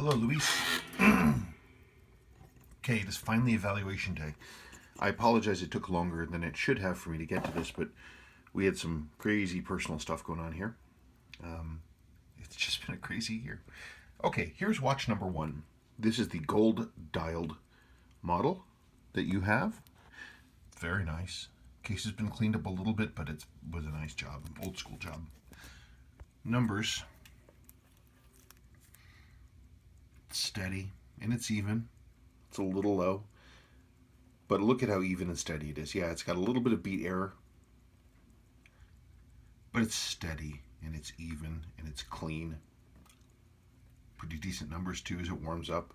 Hello, Luis. Okay, it is finally evaluation day. I apologize it took longer than it should have for me to get to this, but we had some crazy personal stuff going on here. It's just been a crazy year. Okay, here's watch number one. This is the gold dialed model that you have. Very nice. Case has been cleaned up a little bit, but it was a nice job, old school job. Numbers, steady, and it's even. It's a little low, but look at how even and steady it is. Yeah, it's got a little bit of beat error, but it's steady and it's even and it's clean. Pretty decent numbers too as it warms up.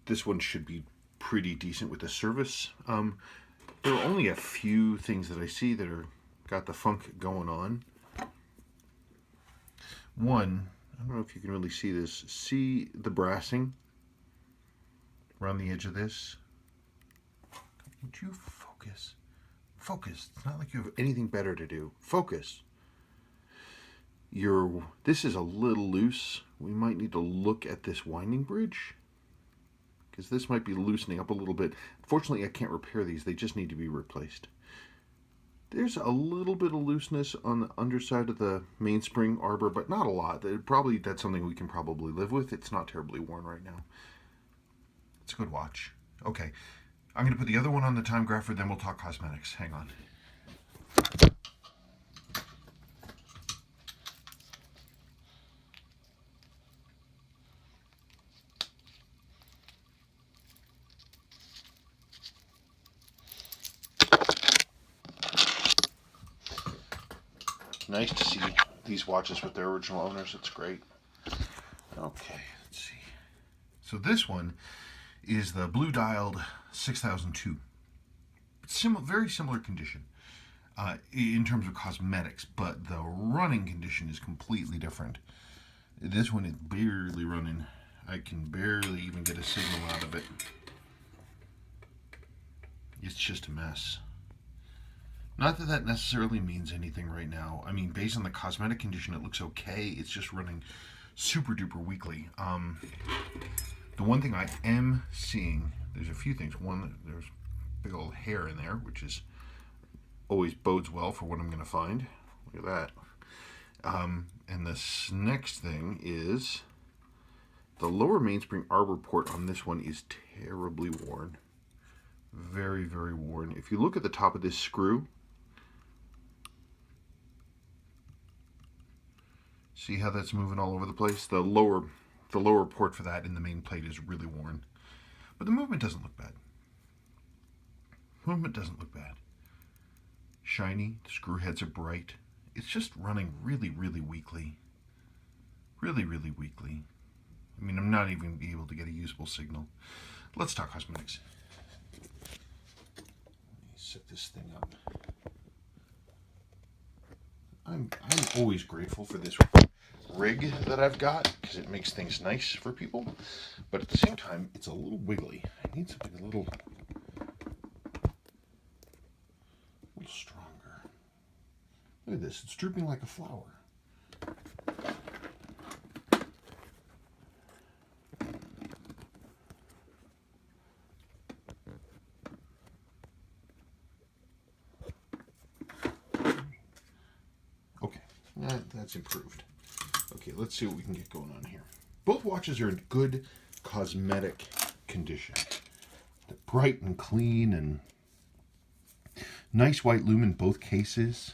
This one should be pretty decent with the service. There are only a few things that I see that are got the funk going on. One, I don't know if you can really see this. See the brassing around the edge of this? Would you focus? Focus. It's not like you have anything better to do. Focus. This is a little loose. We might need to look at this winding bridge because this might be loosening up a little bit. Fortunately, I can't repair these. They just need to be replaced. There's a little bit of looseness on the underside of the mainspring arbor, but not a lot. That's something we can probably live with. It's not terribly worn right now. It's a good watch. Okay, I'm going to put the other one on the time grapher, then we'll talk cosmetics. Hang on. Nice to see these watches with their original owners. It's great. Okay, let's see. So this one is the blue dialed 6002. Very similar condition in terms of cosmetics, but the running condition is completely different. This one is barely running. I can barely even get a signal out of it. It's just a mess. Not that that necessarily means anything right now. I mean, based on the cosmetic condition, it looks okay. It's just running super duper weakly. The one thing I am seeing, there's a few things. One, there's big old hair in there, which is always bodes well for what I'm going to find. Look at that. And this next thing is the lower mainspring arbor port on this one is terribly worn. Very, very worn. If you look at the top of this screw, see how that's moving all over the place? The lower port for that in the main plate is really worn. But the movement doesn't look bad. Movement doesn't look bad. Shiny, the screw heads are bright. It's just running really, really weakly. Really, really weakly. I mean, I'm not even able to get a usable signal. Let's talk cosmetics. Let me set this thing up. I'm always grateful for this rig that I've got because it makes things nice for people, but at the same time it's a little wiggly. I need something a little stronger. Look at this, it's drooping like a flower. Okay, that's improved. Okay, let's see what we can get going on here. Both watches are in good cosmetic condition. They're bright and clean and nice white lume in both cases.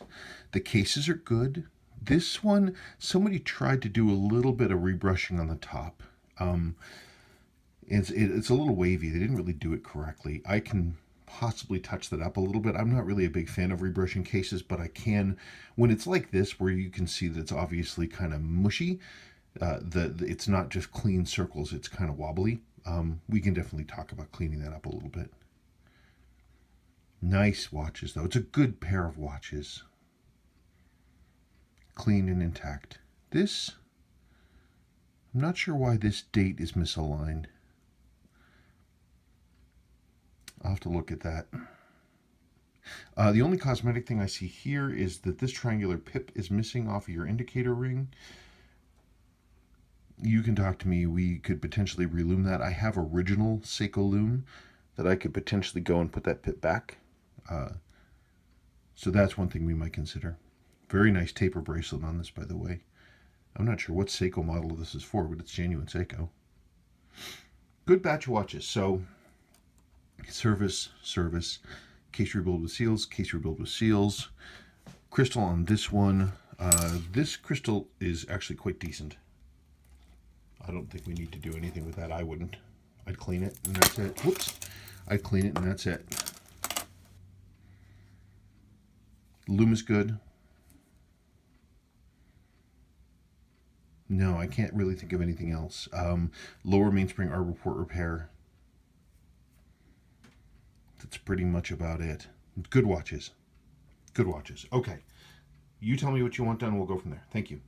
The cases are good. This one, somebody tried to do a little bit of rebrushing on the top. It's a little wavy. They didn't really do it correctly. I can possibly touch that up a little bit. I'm not really a big fan of rebrushing cases, but I can, when it's like this, where you can see that it's obviously kind of mushy, it's not just clean circles, it's kind of wobbly. We can definitely talk about cleaning that up a little bit. Nice watches, though. It's a good pair of watches. Clean and intact. This, I'm not sure why this date is misaligned. I'll have to look at that. The only cosmetic thing I see here is that this triangular pip is missing off of your indicator ring. you can talk to me. We could potentially relume that. I have original Seiko loom that I could potentially go and put that pit back. So that's one thing we might consider. Very nice taper bracelet on this, by the way. I'm not sure what Seiko model this is for, but it's genuine Seiko. Good batch of watches. So service, case rebuild with seals, case rebuild with seals. Crystal on this one. This crystal is actually quite decent. I don't think we need to do anything with that. I wouldn't. I'd clean it and that's it. Whoops. I'd clean it and that's it. Loom is good. No, I can't really think of anything else. Lower mainspring arbor port repair. That's pretty much about it. Good watches. Good watches. Okay. You tell me what you want done. We'll go from there. Thank you.